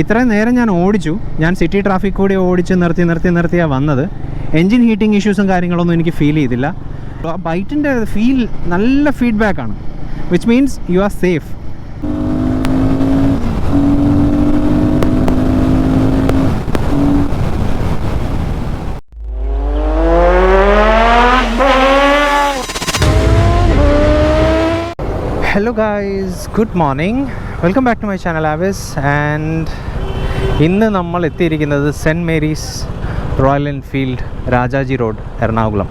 ഇത്രയും നേരം ഞാൻ ഓടിച്ചു, ഞാൻ സിറ്റി ട്രാഫിക് കൂടി ഓടിച്ച് നിർത്തിയാണ് വന്നത്. എൻജിൻ ഹീറ്റിംഗ് ഇഷ്യൂസും കാര്യങ്ങളൊന്നും എനിക്ക് ഫീൽ ചെയ്തില്ല. ആ ബൈറ്റിൻ്റെ ഫീൽ നല്ല ഫീഡ്ബാക്കാണ്, which means you are safe. Hello guys, good morning, welcome back to my channel ആവിസ്. ആൻഡ് ഇന്ന് നമ്മൾ എത്തിയിരിക്കുന്നത് Saint Mary's Royal Enfield Rajaji road, Ernakulam.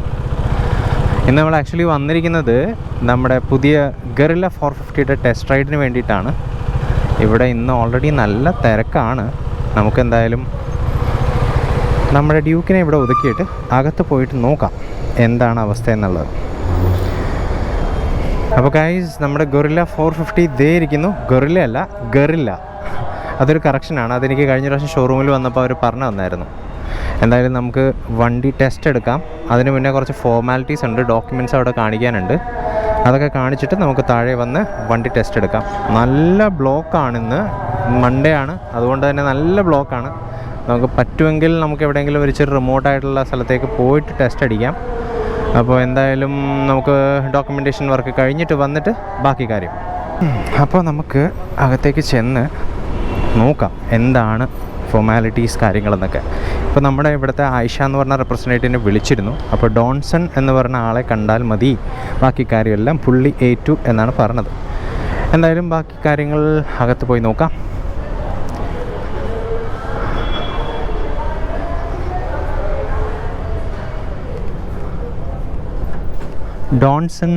ഇന്ന് നമ്മൾ ആക്ച്വലി വന്നിരിക്കുന്നത് നമ്മുടെ പുതിയ ഗറില്ല 450യുടെ ടെസ്റ്റ് റൈഡിന് വേണ്ടിയിട്ടാണ്. ഇവിടെ ഇന്ന് ഓൾറെഡി നല്ല തിരക്കാണ്. നമുക്കെന്തായാലും നമ്മുടെ ഡ്യൂക്കിനെ ഇവിടെ ഒതുക്കിയിട്ട് അകത്ത് പോയിട്ട് നോക്കാം എന്താണ് അവസ്ഥ എന്നുള്ളത്. അപ്പോൾ ഗൈസ്, നമ്മുടെ ഗറില്ല 450 ഇതേ ഇരിക്കുന്നു. ഗറില്ല അല്ല, ഗറില്ല. അതൊരു കറക്ഷനാണ്. അതെനിക്ക് കഴിഞ്ഞ പ്രാവശ്യം ഷോറൂമിൽ വന്നപ്പോൾ അവർ പറഞ്ഞു തന്നായിരുന്നു. എന്തായാലും നമുക്ക് വണ്ടി ടെസ്റ്റ് എടുക്കാം. അതിന് മുന്നേ കുറച്ച് ഫോർമാലിറ്റീസ് ഉണ്ട്, ഡോക്യുമെൻറ്റ്സ് അവിടെ കാണിക്കാനുണ്ട്. അതൊക്കെ കാണിച്ചിട്ട് നമുക്ക് താഴെ വന്ന് വണ്ടി ടെസ്റ്റ് എടുക്കാം. നല്ല ബ്ലോക്കാണിന്ന്, മൺഡേ ആണ്, അതുകൊണ്ട് തന്നെ നല്ല ബ്ലോക്കാണ്. നമുക്ക് പറ്റുമെങ്കിൽ നമുക്ക് എവിടെയെങ്കിലും ഒരു ചെറിയ റിമോട്ടായിട്ടുള്ള സ്ഥലത്തേക്ക് പോയിട്ട് ടെസ്റ്റ് അടിക്കാം. അപ്പോൾ എന്തായാലും നമുക്ക് ഡോക്യുമെൻറ്റേഷൻ വർക്ക് കഴിഞ്ഞിട്ട് വന്നിട്ട് ബാക്കി കാര്യം. അപ്പോൾ നമുക്ക് അകത്തേക്ക് ചെന്ന് നോക്കാം എന്താണ് ഫോർമാലിറ്റീസ് കാര്യങ്ങളെന്നൊക്കെ. ഇപ്പോൾ നമ്മുടെ ഇവിടുത്തെ ആയിഷ എന്ന് പറഞ്ഞ റെപ്രസെൻറ്റേറ്റീവിനെ വിളിച്ചിരുന്നു. അപ്പോൾ ഡോൺസൺ എന്ന് പറഞ്ഞ ആളെ കണ്ടാൽ മതി, ബാക്കി കാര്യമെല്ലാം പുള്ളി ഏറ്റു എന്നാണ് പറഞ്ഞത്. എന്തായാലും ബാക്കി കാര്യങ്ങൾ അകത്ത് പോയി നോക്കാം. ഡോൺസൺ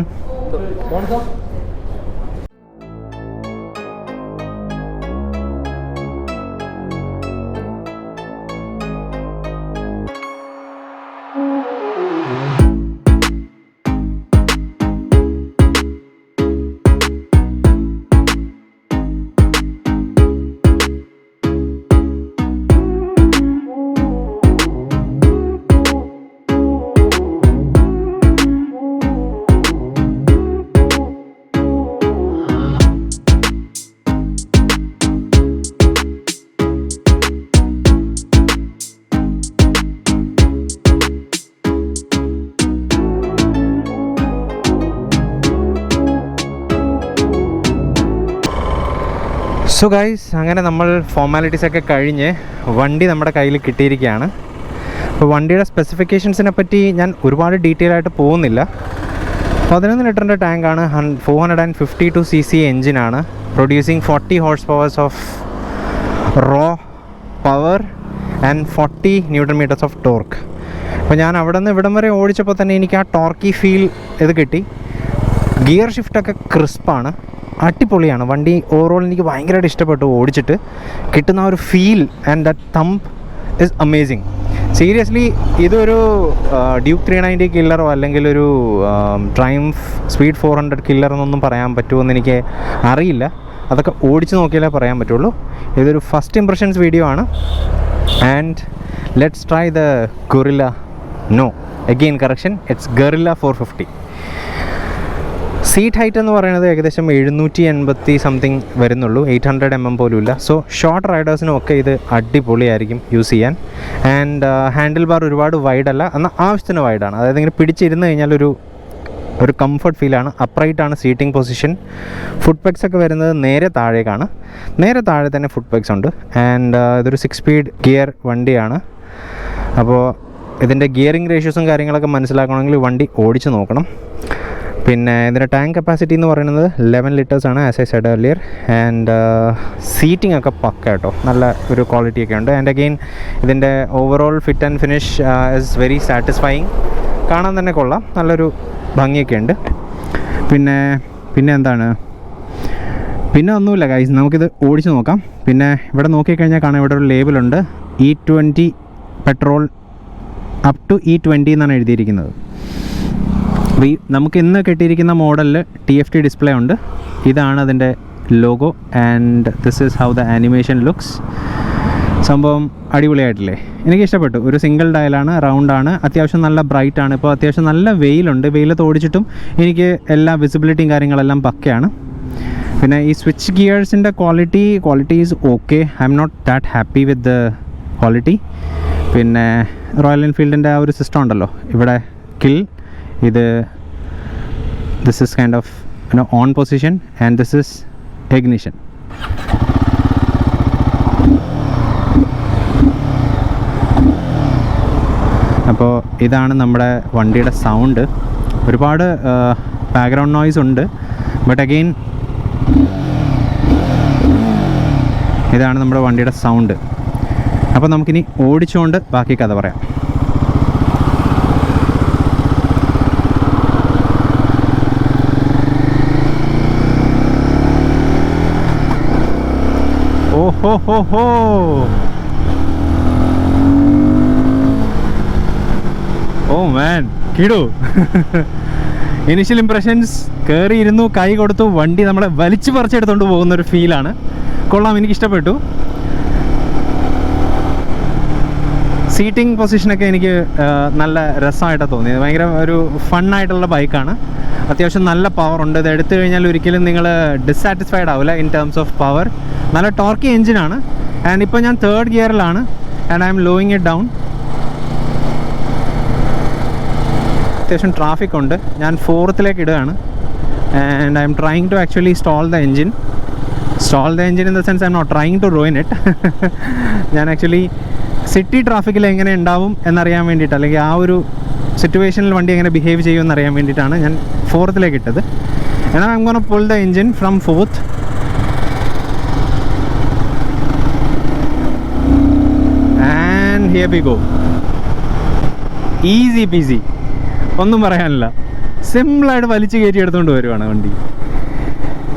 സോ ഗൈസ്, അങ്ങനെ നമ്മൾ ഫോർമാലിറ്റീസൊക്കെ കഴിഞ്ഞ് വണ്ടി നമ്മുടെ കയ്യിൽ കിട്ടിയിരിക്കുകയാണ്. അപ്പോൾ വണ്ടിയുടെ സ്പെസിഫിക്കേഷൻസിനെ പറ്റി ഞാൻ ഒരുപാട് ഡീറ്റെയിൽ ആയിട്ട് പോകുന്നില്ല. 11 ലിറ്ററിൻ്റെ ടാങ്കാണ്, 452 cc എൻജിനാണ്, producing 40 horse powers of raw power and 40 newton meters of torque. അപ്പോൾ ഞാൻ അവിടെ നിന്ന് ഇവിടം വരെ ഓടിച്ചപ്പോൾ തന്നെ എനിക്ക് ആ ടോർക്കി ഫീൽ ഇത് കിട്ടി. ഗിയർ ഷിഫ്റ്റൊക്കെ ക്രിസ്പാണ്, അടിപൊളിയാണ് വണ്ടി. ഓവറോൾ എനിക്ക് ഭയങ്കരമായിട്ട് ഇഷ്ടപ്പെട്ടു. ഓടിച്ചിട്ട് കിട്ടുന്ന ഒരു feel and that thumb is amazing. Seriously ഇതൊരു ഡ്യൂക്ക് 390 കില്ലറോ അല്ലെങ്കിൽ ഒരു ട്രയംഫ് സ്പീഡ് 400 കില്ലർ എന്നൊന്നും പറയാൻ പറ്റുമെന്ന് എനിക്ക് അറിയില്ല. അതൊക്കെ ഓടിച്ച് നോക്കിയാലേ പറയാൻ പറ്റുള്ളൂ. ഇതൊരു ഫസ്റ്റ് ഇംപ്രഷൻസ് വീഡിയോ ആണ്. And let's try the Guerrilla. No, again correction, it's Guerrilla 450. Seat height എന്ന് പറയുന്നത് ഏകദേശം 780 സംതിങ് വരുന്നുള്ളൂ, 800 mm പോലും ഇല്ല. സോ ഷോർട്ട് റൈഡേഴ്സിനും ഒക്കെ ഇത് അടിപൊളിയായിരിക്കും യൂസ് ചെയ്യാൻ. ആൻഡ് ഹാൻഡിൽ ബാർ ഒരുപാട് വൈഡല്ല, എന്നാൽ ആവശ്യത്തിന് വൈഡാണ്. അതായത് ഇങ്ങനെ പിടിച്ചിരുന്ന് കഴിഞ്ഞാൽ ഒരു കംഫർട്ട് ഫീലാണ്. അപ്രൈറ്റാണ് സീറ്റിംഗ് പൊസിഷൻ. ഫുഡ് പെഗ്സ് ഒക്കെ വരുന്നത് നേരെ താഴേക്കാണ്, നേരെ താഴെ തന്നെ ഫുഡ് പെഗ്സ് ഉണ്ട്. ആൻഡ് ഇതൊരു 6 സ്പീഡ് ഗിയർ വണ്ടിയാണ്. അപ്പോൾ ഇതിൻ്റെ ഗിയറിംഗ് റേഷ്യോസും കാര്യങ്ങളൊക്കെ മനസ്സിലാക്കണമെങ്കിൽ വണ്ടി ഓടിച്ച് നോക്കണം. പിന്നെ ഇതിൻ്റെ ടാങ്ക് കപ്പാസിറ്റി എന്ന് പറയുന്നത് 11 ലിറ്റേഴ്സാണ്, as I said earlier. And seating ഒക്കെ പക്ക കേട്ടോ, നല്ല ഒരു ക്വാളിറ്റിയൊക്കെ ഉണ്ട്. ആൻഡ് അഗെയിൻ ഇതിൻ്റെ overall fit and finish is very satisfying. കാണാൻ തന്നെ കൊള്ളാം, നല്ലൊരു ഭംഗിയൊക്കെ ഉണ്ട്. പിന്നെ എന്താണ്, പിന്നെ ഒന്നുമില്ല ഗൈസ്, നമുക്കിത് ഓടിച്ച് നോക്കാം. പിന്നെ ഇവിടെ നോക്കിക്കഴിഞ്ഞാൽ കാണാം, ഇവിടെ ഒരു ലേബിളുണ്ട്, E20 petrol up to E20 എന്നാണ് എഴുതിയിരിക്കുന്നത്. നമുക്ക് ഇന്ന് കിട്ടിയിരിക്കുന്ന മോഡലിൽ TFT ഡിസ്പ്ലേ ഉണ്ട്. ഇതാണ് അതിൻ്റെ logo. And this is how the animation looks. സംഭവം അടിപൊളിയായിട്ടില്ലേ? എനിക്ക് ഇഷ്ടപ്പെട്ടു. ഒരു സിംഗിൾ ഡയലാണ്, റൗണ്ടാണ്, അത്യാവശ്യം നല്ല ബ്രൈറ്റാണ്. ഇപ്പോൾ അത്യാവശ്യം നല്ല വെയിലുണ്ട്. വെയിലത്ത് ഓടിച്ചിട്ടും എനിക്ക് എല്ലാ വിസിബിലിറ്റിയും കാര്യങ്ങളെല്ലാം പക്കയാണ്. പിന്നെ ഈ സ്വിച്ച് ഗിയേഴ്സിൻ്റെ quality is okay. I'm not that happy with the quality. പിന്നെ റോയൽ എൻഫീൽഡിൻ്റെ ആ ഒരു സിസ്റ്റം ഉണ്ടല്ലോ, ഇവിടെ kill, this is kind of on position and this is ignition. അപ്പോൾ ഇതാണ് നമ്മുടെ വണ്ടിയുടെ സൗണ്ട്. ഒരുപാട് ബാക്ക്ഗ്രൗണ്ട് നോയ്സ് ഉണ്ട്, ബട്ട് അഗെയിൻ ഇതാണ് നമ്മുടെ വണ്ടിയുടെ സൗണ്ട്. അപ്പോൾ നമുക്കിനി ഓടിച്ചുകൊണ്ട് ബാക്കി കഥ പറയാം. ഓഹോ, ഓ മാൻ, കിടു. ഇനിഷ്യൽ ഇംപ്രഷൻസ്, കയറിയിരുന്നു, കൈ കൊടുത്തു, വണ്ടി നമ്മളെ വലിച്ചു പറിച്ചെടുത്തുകൊണ്ട് പോകുന്നൊരു ഫീലാണ്. കൊള്ളാം, എനിക്കിഷ്ടപ്പെട്ടു. സീറ്റിംഗ് പൊസിഷനൊക്കെ എനിക്ക് നല്ല രസമായിട്ടാണ് തോന്നിയത്. ഭയങ്കര ഒരു ഫണ്ണായിട്ടുള്ള ബൈക്കാണ്. അത്യാവശ്യം നല്ല പവറുണ്ട്. ഇത് എടുത്തു കഴിഞ്ഞാൽ ഒരിക്കലും നിങ്ങൾ ഡിസാറ്റിസ്ഫൈഡ് ആവില്ല ഇൻ ടേംസ് ഓഫ് പവർ. നല്ല ടോർക്കി എഞ്ചിനാണ്. ആൻഡ് ഇപ്പോൾ ഞാൻ 3rd ഗിയറിലാണ് and I'm lowing it down. അത്യാവശ്യം ട്രാഫിക് ഉണ്ട്. ഞാൻ 4th ഇടുകയാണ് and I'm trying to actually stall the engine in the sense I am not trying to ruin it. ഞാൻ ആക്ച്വലി സിറ്റി ട്രാഫിക്കിൽ എങ്ങനെ ഉണ്ടാവും എന്നറിയാൻ വേണ്ടിയിട്ട്, അല്ലെങ്കിൽ ആ ഒരു സിറ്റുവേഷനിൽ വണ്ടി എങ്ങനെ ബിഹേവ് ചെയ്യുമെന്ന് അറിയാൻ വേണ്ടിയിട്ടാണ് ഞാൻ 4th ഇട്ടത്. and I am going to pull the engine from 4th. and here we go. Easy peasy, ഒന്നും പറയാനില്ല. സിമ്പിളായിട്ട് വലിച്ചു കയറ്റി എടുത്തുകൊണ്ട് വരുവാണ് വണ്ടി.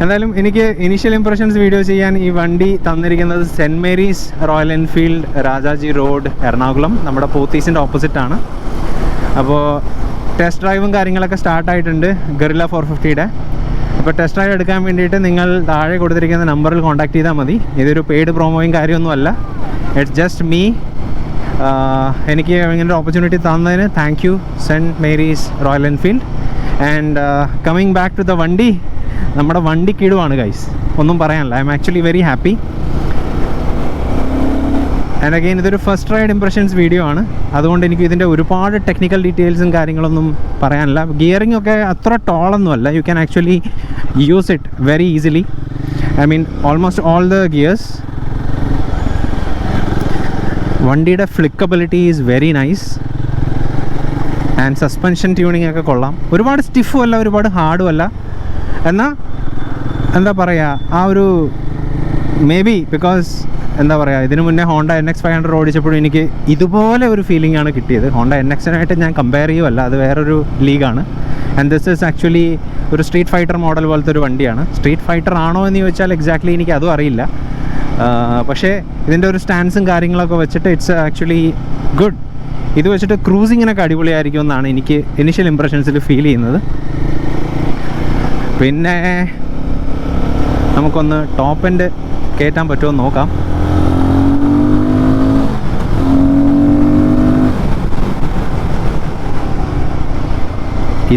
എന്തായാലും എനിക്ക് ഇനീഷ്യൽ ഇംപ്രഷൻസ് വീഡിയോ ചെയ്യാൻ ഈ വണ്ടി തന്നിരിക്കുന്നത് saint Mary's Royal Enfield, Rajaji road, Ernakulam, നമ്മുടെ പോത്തീസിൻ്റെ ഓപ്പോസിറ്റാണ്. അപ്പോൾ ടെസ്റ്റ് ഡ്രൈവും കാര്യങ്ങളൊക്കെ സ്റ്റാർട്ടായിട്ടുണ്ട് ഗറില്ല 450യുടെ. അപ്പോൾ ടെസ്റ്റ് ഡ്രൈവ് എടുക്കാൻ വേണ്ടിയിട്ട് നിങ്ങൾ താഴെ കൊടുത്തിരിക്കുന്ന നമ്പറിൽ കോൺടാക്ട് ചെയ്താൽ മതി. ഇതൊരു പെയ്ഡ് പ്രൊമോയും കാര്യമൊന്നുമല്ല. It's just me. എനിക്ക് ഇങ്ങനൊരു ഓപ്പർച്യൂണിറ്റി തന്നതിന് thank you saint Mary's Royal Enfield. And coming back to the വണ്ടി, നമ്മുടെ വണ്ടി കിടുവാണ് ഗൈസ്, ഒന്നും പറയാനില്ല. I'm actually very happy. And again ഇതൊരു ഫസ്റ്റ് റൈഡ് ഇംപ്രഷൻസ് വീഡിയോ ആണ്. അതുകൊണ്ട് എനിക്ക് ഇതിൻ്റെ ഒരുപാട് ടെക്നിക്കൽ ഡീറ്റെയിൽസും കാര്യങ്ങളൊന്നും പറയാനില്ല. ഗിയറിംഗ് ഒക്കെ അത്ര ടോളൊന്നുമല്ല. You can actually use it very easily. I mean almost all the gears. വണ്ടിയുടെ flickability is very nice. And suspension tuning ഒക്കെ കൊള്ളാം. ഒരുപാട് സ്റ്റിഫും അല്ല, ഒരുപാട് ഹാർഡും അല്ല. എന്നാൽ എന്താ പറയുക, ആ ഒരു മേ ബി ബിക്കോസ് എന്താ പറയുക, ഇതിനു മുന്നേ ഹോണ്ട NX500 ഓടിച്ചപ്പോഴും എനിക്ക് ഇതുപോലെ ഒരു ഫീലിംഗ് ആണ് കിട്ടിയത്. ഹോണ്ട NX-നായിട്ട് ഞാൻ കമ്പയർ ചെയ്യുമല്ല, അത് വേറൊരു ലീഗാണ്. ആൻഡ് ദിസ് ഈസ് ആക്ച്വലി ഒരു സ്ട്രീറ്റ് ഫൈറ്റർ മോഡൽ പോലത്തെ ഒരു വണ്ടിയാണ്. സ്ട്രീറ്റ് ഫൈറ്റർ ആണോ എന്ന് ചോദിച്ചാൽ എക്സാക്ട്ലി എനിക്ക് അതും അറിയില്ല. പക്ഷേ ഇതിൻ്റെ ഒരു സ്റ്റാൻസും കാര്യങ്ങളൊക്കെ വെച്ചിട്ട് ഇറ്റ്സ് ആക്ച്വലി ഗുഡ്. ഇത് വെച്ചിട്ട് ക്രൂസിങ്ങിനൊക്കെ അടിപൊളിയായിരിക്കും എന്നാണ് എനിക്ക് ഇനിഷ്യൽ ഇംപ്രഷൻസിൽ ഫീൽ ചെയ്യുന്നത്. പിന്നെ നമുക്കൊന്ന് ടോപ്പ് എൻഡ് കയറ്റാൻ പറ്റുമോ എന്ന് നോക്കാം.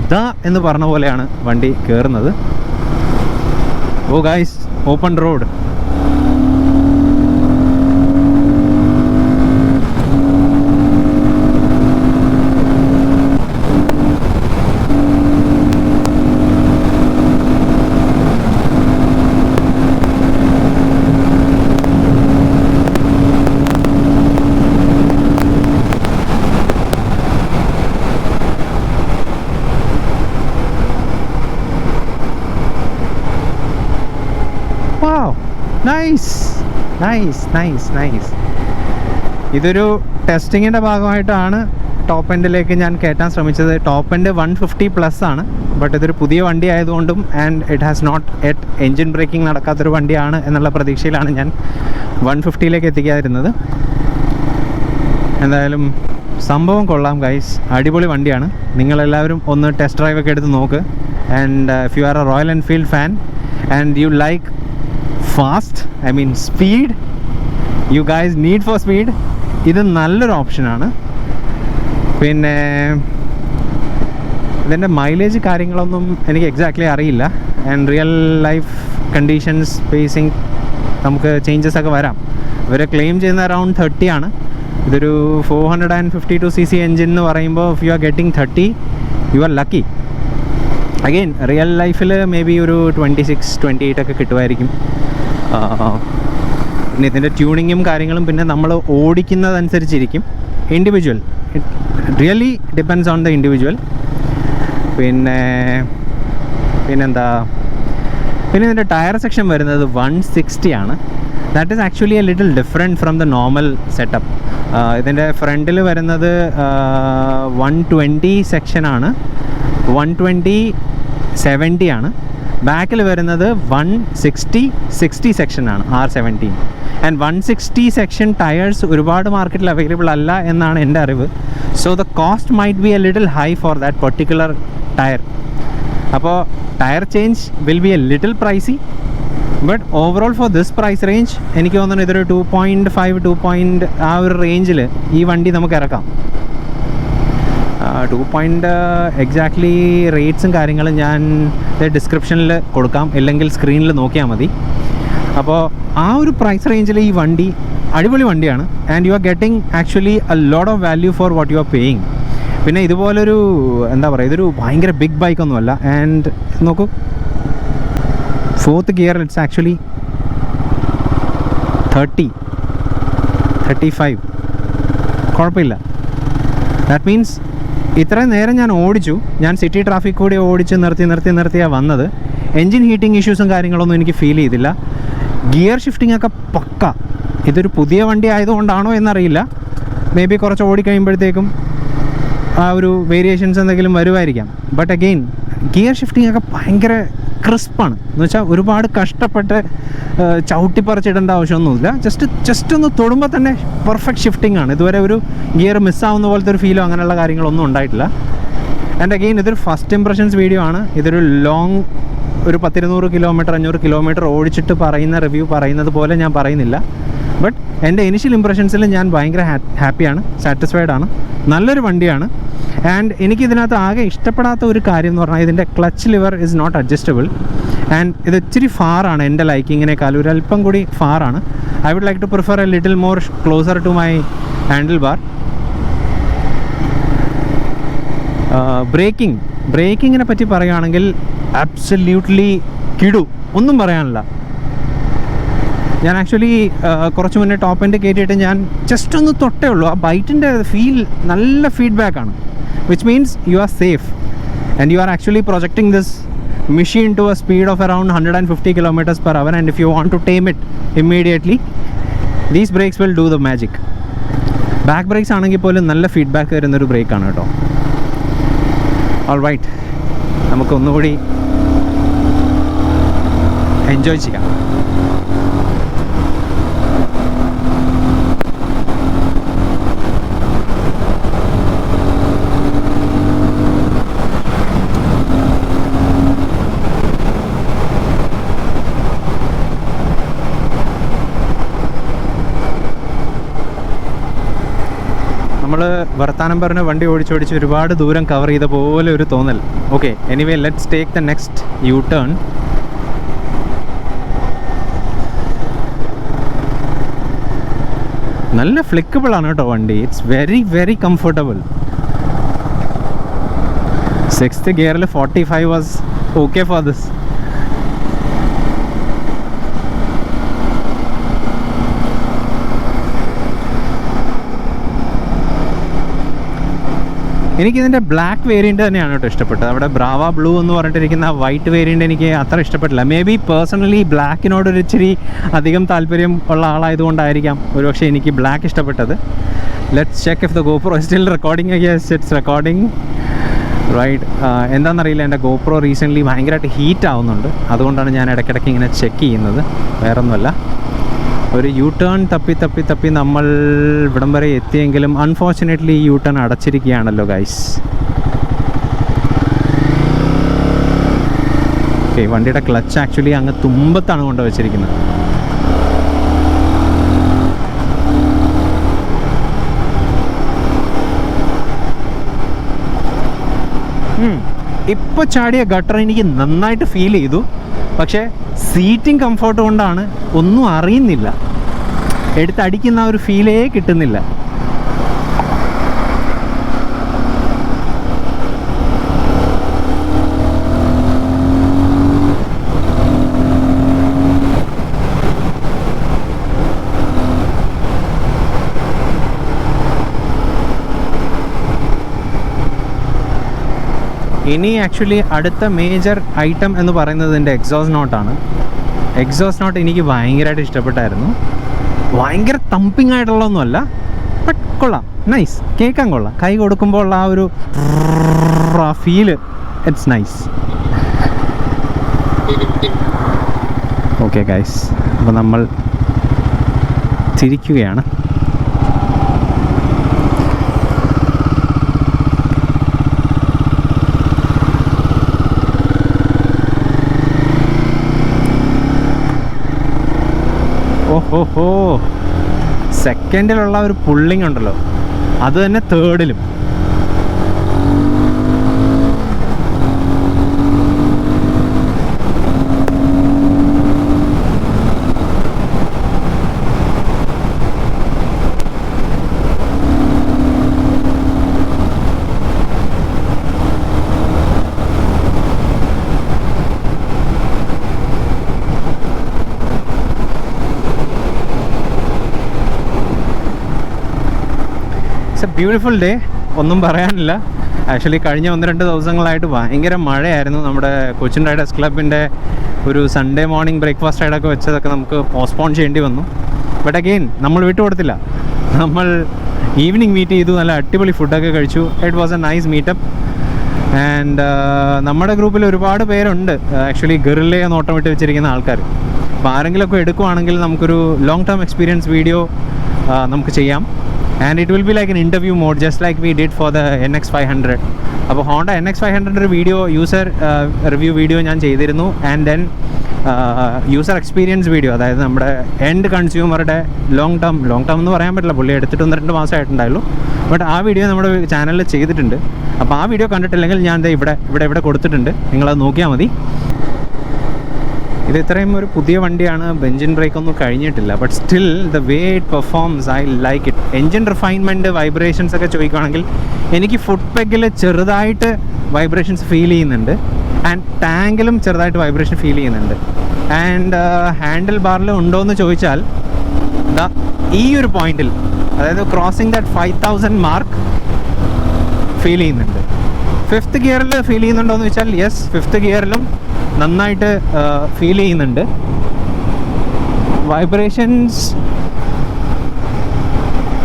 ഇതാ എന്ന് പറഞ്ഞ പോലെയാണ് വണ്ടി കയറുന്നത്. ഓ ഗൈസ്, ഓപ്പൺ റോഡ്. നൈസ്. ഇതൊരു ടെസ്റ്റിങ്ങിൻ്റെ ഭാഗമായിട്ടാണ് ടോപ്പ് എൻഡിലേക്ക് ഞാൻ കയറ്റാൻ ശ്രമിച്ചത്. ടോപ്പ് എൻഡ് 150+ ആണ്. ബട്ട് ഇതൊരു പുതിയ വണ്ടി ആയതുകൊണ്ടും and it has not yet engine breaking നടക്കാത്തൊരു വണ്ടിയാണ് എന്നുള്ള പ്രതീക്ഷയിലാണ് ഞാൻ 150ലേക്ക് എത്തിക്കാതിരുന്നത്. എന്തായാലും സംഭവം കൊള്ളാം ഗൈസ്, അടിപൊളി വണ്ടിയാണ്. നിങ്ങളെല്ലാവരും ഒന്ന് ടെസ്റ്റ് ഡ്രൈവ് ഒക്കെ എടുത്ത് നോക്ക്. And if you R A royal Enfield fan and you like fast, I mean speed, you guys need for speed, ഇത് നല്ലൊരു ഓപ്ഷനാണ്. പിന്നെ ഇതിൻ്റെ മൈലേജ് കാര്യങ്ങളൊന്നും എനിക്ക് എക്സാക്ട്ലി അറിയില്ല. And real life conditions spacing നമുക്ക് ചേഞ്ചസ് ഒക്കെ വരാം. ഇവർ ക്ലെയിം ചെയ്യുന്ന അറൗണ്ട് 30 ആണ്. ഇതൊരു 452 cc എൻജിൻ എന്ന് പറയുമ്പോൾ if you are getting 30 you are lucky. Again real ലൈഫിൽ മേ ബി ഒരു 26-28 ഒക്കെ കിട്ടുമായിരിക്കും. പിന്നെ ഇതിൻ്റെ ട്യൂണിങ്ങും കാര്യങ്ങളും പിന്നെ നമ്മൾ ഓടിക്കുന്നതനുസരിച്ചിരിക്കും. Individual, it really depends on the individual. പിന്നെന്താ പിന്നെ ഇതിൻ്റെ ടയർ സെക്ഷൻ വരുന്നത് 160 ആണ്. That is actually a little different from the normal setup. ഇതിൻ്റെ ഫ്രണ്ടിൽ വരുന്നത് 120 സെക്ഷനാണ്, 120/70 ആണ്. ബാക്കിൽ വരുന്നത് 160/60 സെക്ഷനാണ്, R17. ആൻഡ് 160 സെക്ഷൻ ടയേഴ്സ് ഒരുപാട് മാർക്കറ്റിൽ അവൈലബിൾ അല്ല എന്നാണ് എൻ്റെ അറിവ്. So the cost might be a little high for that particular tyre. അപ്പോൾ tyre change will be a little pricey. But overall for this price range എനിക്ക് തോന്നുന്നു ഇതൊരു 2.5 ആ ഒരു റേഞ്ചിൽ ഈ വണ്ടി നമുക്ക് ഇറക്കാം. 2 എക്സാക്ട്ലി റേറ്റ്സും കാര്യങ്ങളും ഞാൻ ഡിസ്ക്രിപ്ഷനിൽ കൊടുക്കാം, ഇല്ലെങ്കിൽ സ്ക്രീനിൽ നോക്കിയാൽ മതി. അപ്പോൾ ആ ഒരു പ്രൈസ് റേഞ്ചിൽ ഈ വണ്ടി അടിപൊളി വണ്ടിയാണ്. And you are getting actually a lot of value for what you are paying. പിന്നെ ഇതുപോലൊരു എന്താ പറയുക, ഇതൊരു ഭയങ്കര ബിഗ് ബൈക്കൊന്നുമല്ല. ആൻഡ് നോക്കൂ, 4th ഗിയർ ഇറ്റ്സ് ആക്ച്വലി 35 കുഴപ്പമില്ല. ദാറ്റ് മീൻസ് ഇത്രയും നേരം ഞാൻ ഓടിച്ചു, ഞാൻ സിറ്റി ട്രാഫിക് കൂടി ഓടിച്ച് നിർത്തിയാണ് വന്നത്. എൻജിൻ ഹീറ്റിംഗ് ഇഷ്യൂസും കാര്യങ്ങളൊന്നും എനിക്ക് ഫീൽ ചെയ്തില്ല. ഗിയർ ഷിഫ്റ്റിംഗ് ഒക്കെ പക്ക. ഇതൊരു പുതിയ വണ്ടി ആയതുകൊണ്ടാണോ എന്നറിയില്ല, മേ ബി കുറച്ച് ഓടിക്കഴിയുമ്പോഴത്തേക്കും ആ ഒരു വേരിയേഷൻസ് എന്തെങ്കിലും വരുമായിരിക്കാം. ബട്ട് അഗെയിൻ ഗിയർ ഷിഫ്റ്റിംഗ് ഒക്കെ ഭയങ്കര ക്രിസ്പാണ്. എന്ന് വെച്ചാൽ ഒരുപാട് കഷ്ടപ്പെട്ട് ചവിട്ടിപ്പറിച്ചിടേണ്ട ആവശ്യമൊന്നുമില്ല. ജസ്റ്റ് ഒന്ന് തൊടുമ്പോൾ തന്നെ പെർഫെക്റ്റ് ഷിഫ്റ്റിംഗ് ആണ്. ഇതുവരെ ഒരു ഗിയർ മിസ്സാവുന്ന പോലത്തെ ഒരു ഫീലോ അങ്ങനെയുള്ള കാര്യങ്ങളൊന്നും ഉണ്ടായിട്ടില്ല. ആൻഡ് അഗെയിൻ ഇതൊരു ഫസ്റ്റ് ഇംപ്രഷൻസ് വീഡിയോ ആണ്. ഇതൊരു ലോങ് ഒരു 100-200 കിലോമീറ്റർ 500 കിലോമീറ്റർ ഓടിച്ചിട്ട് പറയുന്ന റിവ്യൂ പറയുന്നത് പോലെ ഞാൻ പറയുന്നില്ല. ബട്ട് എൻ്റെ ഇനിഷ്യൽ ഇംപ്രഷൻസിൽ ഞാൻ ഭയങ്കര ഹാപ്പിയാണ്, സാറ്റിസ്ഫൈഡ് ആണ്. നല്ലൊരു വണ്ടിയാണ്. ആൻഡ് എനിക്കിതിനകത്ത് ആകെ ഇഷ്ടപ്പെടാത്ത ഒരു കാര്യം എന്ന് പറഞ്ഞാൽ ഇതിൻ്റെ clutch lever is not adjustable. And ഇത് ഇച്ചിരി ഫാറാണ് എൻ്റെ ലൈക്കിങ്ങിനേക്കാൾ ഒരു അല്പം കൂടി ഫാറാണ്. I would like to prefer a little more closer to my handlebar. ബ്രേക്കിങ്ങിനെ പറ്റി പറയുകയാണെങ്കിൽ അബ്സല്യൂട്ട്ലി കിടു, ഒന്നും പറയാനില്ല. ഞാൻ ആക്ച്വലി കുറച്ച് മുന്നേ ടോപ്പ് എൻഡ് കയറ്റിയിട്ട് ഞാൻ ജസ്റ്റ് ഒന്ന് തൊട്ടേ ഉള്ളൂ. ആ ബൈറ്റിൻ്റെ ഫീൽ നല്ല ഫീഡ്ബാക്കാണ്, which means you are safe and you are actually projecting this machine to a speed of around 150 kilometers per hour, and if you want to tame it immediately, these brakes will do the magic. Back brakes ആണെങ്കിൽ പോലും നല്ല feedback തരുന്നൊരു ബ്രേക്കാണ് കേട്ടോ. All right, നമുക്കൊന്നുകൂടി enjoy ചെയ്യാം. നമ്മൾ വർത്താനം പറഞ്ഞ വണ്ടി ഓടിച്ചോടിച്ച് ഒരുപാട് ദൂരം കവർ ചെയ്ത പോലെ ഒരു തോന്നൽ. Okay, anyway let's take the next U turn. നല്ല ഫ്ലെക്സിബിൾ ആണ് കേട്ടോ വണ്ടി. It's very very comfortable. 6th ഗിയറിൽ 45 വാസ് ഓക്കെ ഫോർ ദിസ്. എനിക്കിതിൻ്റെ ബ്ലാക്ക് വേരിയൻ്റ് തന്നെയാണ് കേട്ടോ ഇഷ്ടപ്പെട്ടത്. അവിടെ ബ്രാവ ബ്ലൂ എന്ന് പറഞ്ഞിട്ടിരിക്കുന്ന വൈറ്റ് വേരിയൻ്റ് എനിക്ക് അത്ര ഇഷ്ടപ്പെട്ടില്ല. മേ ബി പേഴ്സണലി ബ്ലാക്കിനോടൊരു ഇച്ചിരി അധികം താല്പര്യം ഉള്ള ആളായതുകൊണ്ടായിരിക്കാം ഒരുപക്ഷെ എനിക്ക് ബ്ലാക്ക് ഇഷ്ടപ്പെട്ടത്. Let's check if the GoPro is still recording. Yes, it's recording. Right. എന്താണെന്നറിയില്ല, എൻ്റെ GoPro റീസെൻ്റ്ലി ഭയങ്കരമായിട്ട് ഹീറ്റ് ആവുന്നുണ്ട്. അതുകൊണ്ടാണ് ഞാൻ ഇടയ്ക്കിടയ്ക്ക് ഇങ്ങനെ ചെക്ക് ചെയ്യുന്നത്, വേറൊന്നുമല്ല. ഒരു യു ടേൺ തപ്പി നമ്മൾ ഇവിടം വരെ എത്തിയെങ്കിലും അൺഫോർച്ചുനേറ്റ്ലി യു ടേൺ അടച്ചിരിക്കുകയാണല്ലോ ഗൈസ്. ഓക്കെ, വണ്ടിയുടെ ക്ലച്ച് ആക്ച്വലി അങ്ങ് തുമ്പത്താണ് കൊണ്ടുവച്ചിരിക്കുന്നത്. ഇപ്പോൾ ചാടിയ ഗട്ടർ എനിക്ക് നന്നായിട്ട് ഫീൽ ചെയ്തു. പക്ഷേ സീറ്റിംഗ് കംഫർട്ട് കൊണ്ടാണ് ഒന്നും അറിയുന്നില്ല, എടുത്തടിക്കുന്ന ആ ഒരു ഫീലേ കിട്ടുന്നില്ല. ഇനി ആക്ച്വലി അടുത്ത മേജർ ഐറ്റം എന്ന് പറയുന്നത് എൻ്റെ എക്സോസ്റ്റ് നോട്ടാണ്. എക്സോസ്റ്റ് നോട്ട് എനിക്ക് ഭയങ്കരമായിട്ട് ഇഷ്ടപ്പെട്ടായിരുന്നു. ഭയങ്കര തമ്പിങ് ആയിട്ടുള്ളതൊന്നുമല്ല, ബട്ട് കൊള്ളാം, നൈസ്, കേൾക്കാൻ കൊള്ളാം. കൈ കൊടുക്കുമ്പോൾ ഉള്ള ആ ഒരു feel, it's nice. Okay guys, അപ്പോൾ നമ്മൾ തിരിക്കുകയാണ്. ഓഹോ, സെക്കൻഡിലുള്ള ഒരു പുള്ളിങ് ഉണ്ടല്ലോ, അത് തന്നെ തേർഡിലും. ഇറ്റ്സ് എ ബ്യൂട്ടിഫുൾ ഡേ, ഒന്നും പറയാനില്ല. ആക്ച്വലി കഴിഞ്ഞ 1-2 ദിവസങ്ങളായിട്ട് ഭയങ്കര മഴയായിരുന്നു. നമ്മുടെ കൊച്ചിൻ റൈഡേഴ്സ് ക്ലബിൻ്റെ ഒരു സൺഡേ മോർണിംഗ് ബ്രേക്ക്ഫാസ്റ്റ് റൈഡൊക്കെ വെച്ചതൊക്കെ നമുക്ക് പോസ്റ്റ്പോൺ ചെയ്യേണ്ടി വന്നു. ബട്ട് അഗെയിൻ നമ്മൾ വിട്ടുകൊടുത്തില്ല, നമ്മൾ ഈവനിങ് മീറ്റ് ചെയ്തു, നല്ല അടിപൊളി ഫുഡൊക്കെ കഴിച്ചു. It was A nice meetup. And നമ്മുടെ ഗ്രൂപ്പിൽ ഒരുപാട് പേരുണ്ട് ആക്ച്വലി ഗറില്ലയെ നോട്ടം വിട്ട് വെച്ചിരിക്കുന്ന ആൾക്കാർ. അപ്പോൾ ആരെങ്കിലുമൊക്കെ എടുക്കുവാണെങ്കിൽ നമുക്കൊരു ലോങ് ടേം എക്സ്പീരിയൻസ് വീഡിയോ നമുക്ക് ചെയ്യാം. And it will be like an interview mode, just like we did for the NX500. അപ്പോൾ ഹോണ്ട NX500 ഒരു വീഡിയോ, യൂസർ റിവ്യൂ വീഡിയോ ഞാൻ ചെയ്തിരുന്നു. And then user experience video, അതായത് നമ്മുടെ എൻഡ് കൺസ്യൂമറുടെ ലോങ് ടേം എന്ന് പറയാൻ പറ്റില്ല, പുള്ളി എടുത്തിട്ട് 1-2 മാസമായിട്ടുണ്ടായുള്ളൂ. ബട്ട് ആ വീഡിയോ നമ്മുടെ ചാനലിൽ ചെയ്തിട്ടുണ്ട്. അപ്പോൾ ആ വീഡിയോ കണ്ടിട്ടില്ലെങ്കിൽ ഞാൻ ഇവിടെ കൊടുത്തിട്ടുണ്ട്, നിങ്ങളത് നോക്കിയാൽ മതി. ഇത് ഇത്രയും ഒരു പുതിയ വണ്ടിയാണ്, എൻജിൻ ബ്രേക്ക് ഒന്നും കഴിഞ്ഞിട്ടില്ല. But still the way it performs, I like it. Engine refinement, vibrations ഒക്കെ ചോദിക്കുകയാണെങ്കിൽ എനിക്ക് ഫുട് പെഗിൽ ചെറുതായിട്ട് വൈബ്രേഷൻസ് ഫീൽ ചെയ്യുന്നുണ്ട്. ആൻഡ് ടാങ്കിലും ചെറുതായിട്ട് വൈബ്രേഷൻ ഫീൽ ചെയ്യുന്നുണ്ട്. ആൻഡ് ഹാൻഡിൽ ബാറിൽ ഉണ്ടോ എന്ന് ചോദിച്ചാൽ ഈ ഒരു പോയിന്റിൽ, അതായത് ക്രോസിങ് ദാറ്റ് 5000 മാർക്ക് ഫീൽ ചെയ്യുന്നുണ്ട്. 5th ഗിയറിൽ ഫീൽ ചെയ്യുന്നുണ്ടോ എന്ന് വെച്ചാൽ യെസ്, 5th ഗിയറിലും നന്നായിട്ട് ഫീൽ ചെയ്യുന്നുണ്ട്. Vibrations,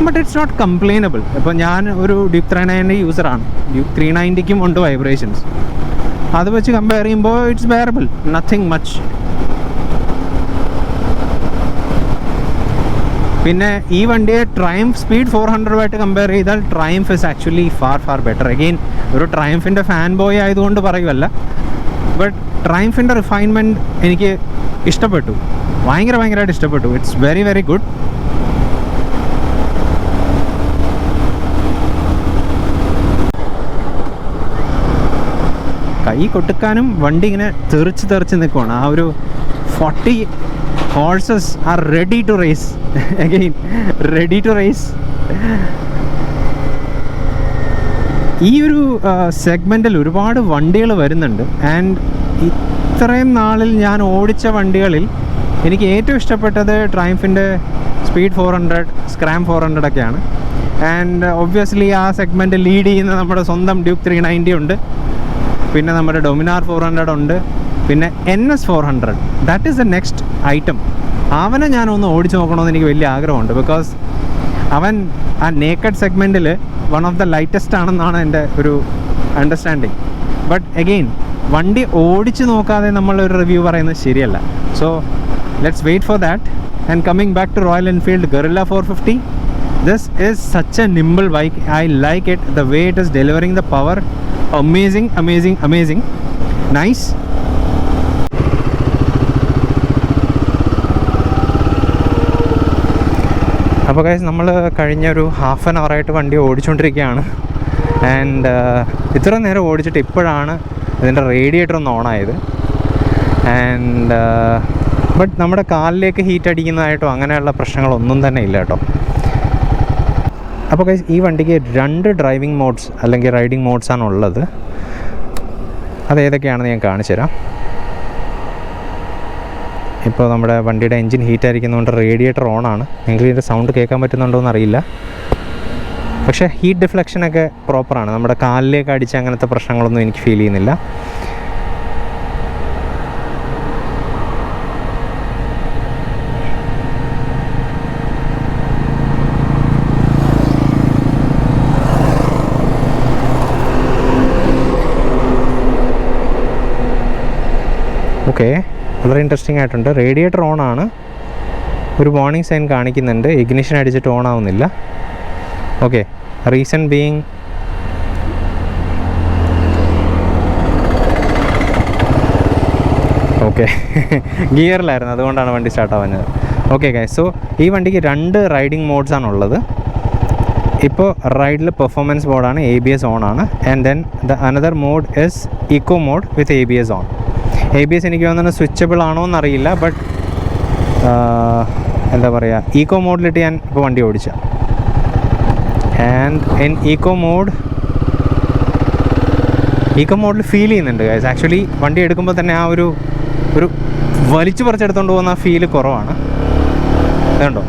but it's not complainable. ഇപ്പോൾ ഞാൻ ഒരു ഡ്യൂക്ക് 390 യൂസറാണ്, ഡ്യൂക്ക് 390ക്കും ഉണ്ട് വൈബ്രേഷൻസ്. അത് വെച്ച് കമ്പയർ ചെയ്യുമ്പോൾ ഇറ്റ്സ് ബെയറബിൾ, നത്തിങ് മച്ച്. പിന്നെ ഈ വണ്ടിയെ ട്രയംഫ് സ്പീഡ് 400 കമ്പയർ ചെയ്താൽ triumph is actually far better. Again ഒരു ട്രയംഫിൻ്റെ ഫാൻ ബോയ് ആയതുകൊണ്ട് പറയുമല്ല, ബട്ട് ട്രയംഫിൻ്റെ റിഫൈൻമെൻറ്റ് എനിക്ക് ഇഷ്ടപ്പെട്ടു, ഭയങ്കരമായിട്ട് ഇഷ്ടപ്പെട്ടു. It's very good. കൈ കൊട്ടുക്കാനും വണ്ടി ഇങ്ങനെ തെറിച്ച് നിൽക്കുവാണ്. ആ ഒരു 40 horses are ready to race. Again, ready to race. ഈ ഒരു സെഗ്മെൻറ്റിൽ ഒരുപാട് വണ്ടികൾ വരുന്നുണ്ട്. ആൻഡ് ഇത്രയും നാളിൽ ഞാൻ ഓടിച്ച വണ്ടികളിൽ എനിക്ക് ഏറ്റവും ഇഷ്ടപ്പെട്ടത് ട്രയംഫിൻ്റെ സ്പീഡ് 400, സ്ക്രാം 400 ഒക്കെയാണ്. ആൻഡ് ഒബ്വിയസ്ലി ആ സെഗ്മെൻറ്റ് ലീഡ് ചെയ്യുന്ന നമ്മുടെ സ്വന്തം ഡ്യൂക്ക് 390 ഉണ്ട്, പിന്നെ നമ്മുടെ ഡൊമിനാർ 400 ഉണ്ട്, പിന്നെ NS400. That is the next item. അവനെ ഞാനൊന്ന് ഓടിച്ച് നോക്കണമെന്ന് എനിക്ക് വലിയ ആഗ്രഹമുണ്ട്. ബിക്കോസ് അവൻ ആ നേക്കഡ് സെഗ്മെൻറ്റിൽ വൺ ഓഫ് ദ ലൈറ്റസ്റ്റ് ആണെന്നാണ് എൻ്റെ ഒരു അണ്ടർസ്റ്റാൻഡിങ്. ബട്ട് അഗെയിൻ വണ്ടി ഓടിച്ച് നോക്കാതെ നമ്മളൊരു റിവ്യൂ പറയുന്നത് ശരിയല്ല. So let's wait for that. And coming back to Royal Enfield Guerrilla 450, this is such a nimble bike. I like it, the way it is delivering the power. Amazing. Nice. അപ്പോൾ guys, നമ്മൾ കഴിഞ്ഞൊരു half an അവറായിട്ട് വണ്ടി ഓടിച്ചുകൊണ്ടിരിക്കുകയാണ്. And ഇത്ര നേരം ഓടിച്ചിട്ട് ഇപ്പോഴാണ് ഇതിൻ്റെ radiator ഒന്ന് ഓണായത്. ആൻഡ് ബട്ട് നമ്മുടെ കാലിലേക്ക് ഹീറ്റ് അടിക്കുന്നതായിട്ടോ അങ്ങനെയുള്ള പ്രശ്നങ്ങളൊന്നും തന്നെ ഇല്ല കേട്ടോ. അപ്പോൾ ഗൈസ്, ഈ വണ്ടിക്ക് 2 ഡ്രൈവിംഗ് മോഡ്സ് അല്ലെങ്കിൽ റൈഡിംഗ് മോഡ്സാണ് ഉള്ളത്. അതേതൊക്കെയാണെന്ന് ഞാൻ കാണിച്ചു തരാം. ഇപ്പോൾ നമ്മുടെ വണ്ടിയുടെ എൻജിൻ ഹീറ്റ് ആയിരിക്കുന്നതുകൊണ്ട് റേഡിയേറ്റർ ഓണാണ്. നിങ്ങൾക്ക് ഇതിൻ്റെ സൗണ്ട് കേൾക്കാൻ പറ്റുന്നുണ്ടോ എന്നറിയില്ല. പക്ഷേ ഹീറ്റ് ഡിഫ്ലക്ഷനൊക്കെ പ്രോപ്പറാണ്. നമ്മുടെ കാലിലേക്ക് അടിച്ച് അങ്ങനത്തെ പ്രശ്നങ്ങളൊന്നും എനിക്ക് ഫീൽ ചെയ്യുന്നില്ല. ഓക്കെ, വളരെ ഇൻട്രസ്റ്റിംഗ് ആയിട്ടുണ്ട്. റേഡിയേറ്റർ ഓണാണ്. ഒരു വാർണിംഗ് സൈൻ കാണിക്കുന്നുണ്ട്. ഇഗ്നിഷൻ അടിച്ചിട്ട് ഓൺ ആവുന്നില്ല. ഓക്കെ, റീസൺ ബീയിങ് ഓക്കെ ഗിയറിലായിരുന്നു, അതുകൊണ്ടാണ് വണ്ടി സ്റ്റാർട്ട് ആവുന്നത്. ഓക്കെ ഗൈസ്, സോ ഈ വണ്ടിക്ക് 2 റൈഡിംഗ് മോഡ്സാണ് ഉള്ളത്. ഇപ്പോൾ റൈഡിൽ പെർഫോമൻസ് മോഡാണ്, ABS ഓൺ ആണ്. And then the another mode is eco mode with ABS on. ABS എനിക്ക് തോന്നുന്നത് സ്വിച്ചബിൾ ആണോ എന്നറിയില്ല. ബട്ട് എന്താ പറയുക, ഈക്കോ മോഡിലിട്ട് ഞാൻ ഇപ്പോൾ വണ്ടി ഓടിച്ച. ആൻഡ് ഇൻ ഈക്കോ മോഡിൽ ഫീൽ ചെയ്യുന്നുണ്ട് ഗൈസ്. ആക്ച്വലി വണ്ടി എടുക്കുമ്പോൾ തന്നെ ആ ഒരു വലിച്ചു പറിച്ചെടുത്തുകൊണ്ട് പോകുന്ന ഫീല് കുറവാണ്. അതുകൊണ്ടോ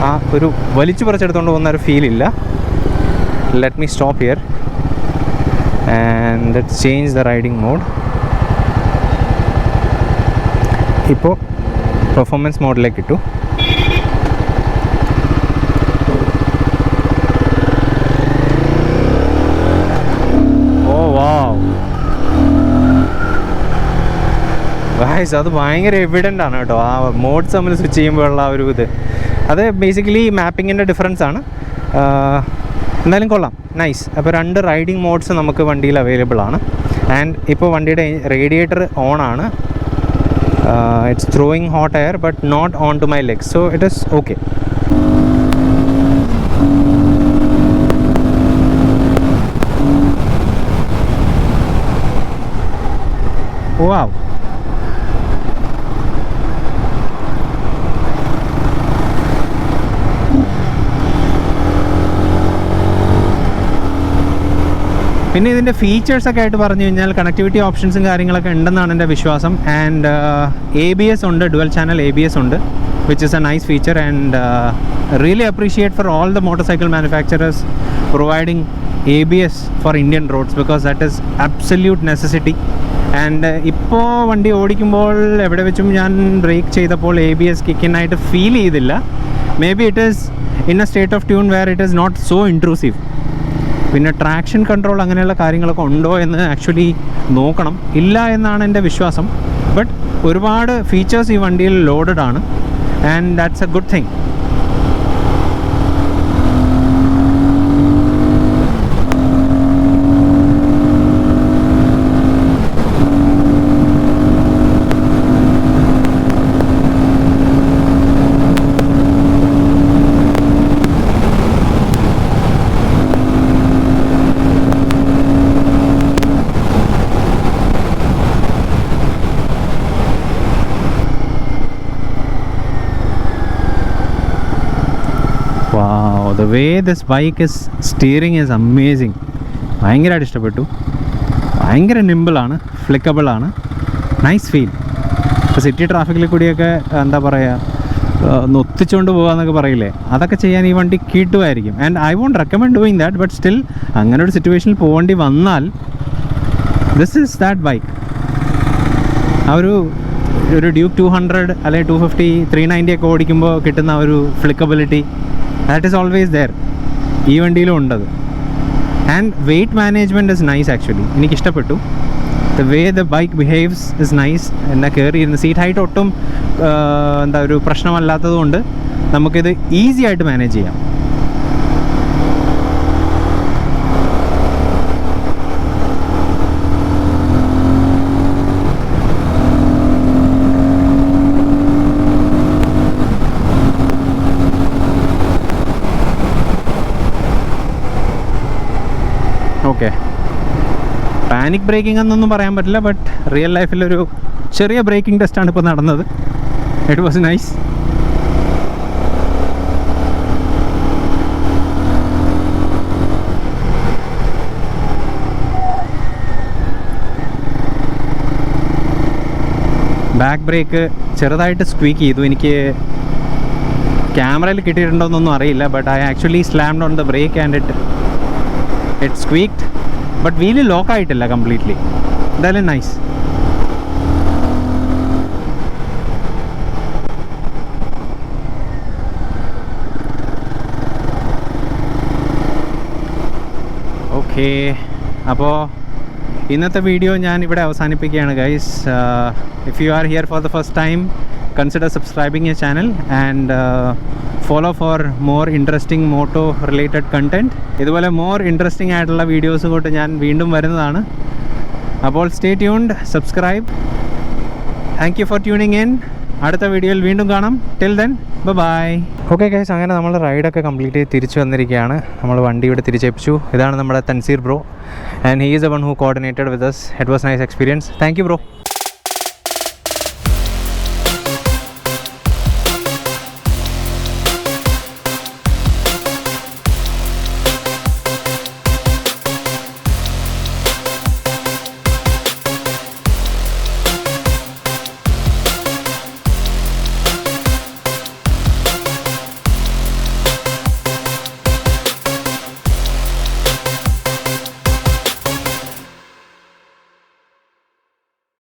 ആ ഒരു വലിച്ചു പറിച്ചെടുത്തുകൊണ്ട് പോകുന്ന ഒരു ഫീലില്ല. Let me stop here and let's change the riding mode. ഇപ്പോൾ പെർഫോമൻസ് മോഡിലേക്ക് ഇട്ടു. ഓ വാവ് ഗൈസ്, അത് ഭയങ്കര എവിഡൻ്റ് ആണ് കേട്ടോ. ആ മോഡ്സ് തമ്മിൽ സ്വിച്ച് ചെയ്യുമ്പോഴുള്ള ഒരു ഇത്, അത് ബേസിക്കലി മാപ്പിങ്ങിൻ്റെ ഡിഫറൻസ് ആണ്. എന്തായാലും കൊള്ളാം, നൈസ്. അപ്പോൾ 2 റൈഡിംഗ് മോഡ്സ് നമുക്ക് വണ്ടിയിൽ അവൈലബിൾ ആണ്. ആൻഡ് ഇപ്പോൾ വണ്ടിയുടെ റേഡിയേറ്റർ ഓൺ ആണ്. It's throwing hot air but not onto my legs, so it is okay. Wow. പിന്നെ ഇതിൻ്റെ ഫീച്ചേഴ്സൊക്കെ ആയിട്ട് പറഞ്ഞു കഴിഞ്ഞാൽ കണക്ടിവിറ്റി ഓപ്ഷൻസും കാര്യങ്ങളൊക്കെ ഉണ്ടെന്നാണ് എൻ്റെ വിശ്വാസം. ആൻഡ് ABS ഉണ്ട്, ഡുവൽ ചാനൽ ABS ഉണ്ട്, which is a nice feature. And really appreciate for all the motor manufacturers providing ABS for Indian roads, because that is absolute necessity. And ഇപ്പോൾ വണ്ടി ഓടിക്കുമ്പോൾ എവിടെ വെച്ചും ഞാൻ ബ്രേക്ക് ചെയ്തപ്പോൾ ABS കിക്കിനായിട്ട് ഫീൽ ചെയ്തില്ല. Maybe it is in a state of tune where it is not so intrusive. പിന്നെ ട്രാക്ഷൻ കൺട്രോൾ അങ്ങനെയുള്ള കാര്യങ്ങളൊക്കെ ഉണ്ടോ എന്ന് ആക്ച്വലി നോക്കണം. ഇല്ല എന്നാണ് എൻ്റെ വിശ്വാസം. ബട്ട് ഒരുപാട് ഫീച്ചേഴ്സ് ഈ വണ്ടിയിൽ ലോഡഡ് ആണ്. And that's A good thing. Wow, the way this bike is steering is amazing. ഭയങ്കരമായിട്ട് ഇഷ്ടപ്പെട്ടു. ഭയങ്കര നിമ്പിളാണ്, ഫ്ലിക്കബിൾ ആണ്, നൈസ് ഫീൽ. ഇപ്പോൾ സിറ്റി ട്രാഫിക്കിൽ കൂടിയൊക്കെ എന്താ പറയുക, ഒത്തിച്ചുകൊണ്ട് പോകാമെന്നൊക്കെ പറയില്ലേ, അതൊക്കെ ചെയ്യാൻ ഈ വണ്ടി കിട്ടുമായിരിക്കും. And I won't recommend doing that. But still അങ്ങനെ ഒരു സിറ്റുവേഷനിൽ പോകേണ്ടി വന്നാൽ ദിസ് ഈസ് ദാറ്റ് ബൈക്ക്. ആ ഒരു ഡ്യൂക്ക് 200 അല്ലെങ്കിൽ 250 390 ഒക്കെ ഓടിക്കുമ്പോൾ കിട്ടുന്ന ഒരു flickability, that is always there. ഈ വണ്ടിയിലും ഉണ്ടത്. And weight management is nice actually. എനിക്കിഷ്ടപ്പെട്ടു. The way the bike behaves is nice. എന്നാൽ കയറിയിരുന്ന സീറ്റ് ഹൈറ്റ് ഒട്ടും എന്താ ഒരു പ്രശ്നമല്ലാത്തത് കൊണ്ട് നമുക്കിത് ഈസി ആയിട്ട് മാനേജ് ചെയ്യാം. ഓക്കെ, പാനിക് ബ്രേക്കിംഗ് എന്നൊന്നും പറയാൻ പറ്റില്ല, ബട്ട് റിയൽ ലൈഫിലൊരു ചെറിയ ബ്രേക്കിംഗ് ടെസ്റ്റാണ് ഇപ്പോൾ നടന്നത്. It was nice. Back brake ചെറുതായിട്ട് സ്ക്വീക്ക് ചെയ്തു. എനിക്ക് ക്യാമറയിൽ കിട്ടിയിട്ടുണ്ടോയെന്നൊന്നും അറിയില്ല, but I actually slammed on the brake and it squeaked. But wheel ലോക്കായിട്ടില്ല കംപ്ലീറ്റ്ലി. എന്തായാലും നൈസ്. ഓക്കെ, അപ്പോൾ ഇന്നത്തെ വീഡിയോ ഞാൻ ഇവിടെ അവസാനിപ്പിക്കുകയാണ് guys. If you are here for the first time, consider subscribing a channel and follow for more interesting moto related content. ഇതുപോലെ more interesting ആയിട്ടുള്ള videos കൊണ്ട് ഞാൻ വീണ്ടും വരുന്നതാണ്. അപ്പോൾ stay tuned, subscribe. Thank you for tuning in. അടുത്ത വീഡിയോയിൽ വീണ്ടും കാണാം. Till then bye. Okay guys, അങ്ങനെ നമ്മൾ റൈഡൊക്കെ കംപ്ലീറ്റ് ചെയ്ത് തിരിച്ചു വന്നിരിക്കുകയാണ്. നമ്മൾ വണ്ടി ഇവിടെ തിരിച്ചേപ്പിച്ചു. ഇതാണ് നമ്മുടെ Tanseer bro, and he is the one who coordinated with us. It was nice experience. Thank you bro.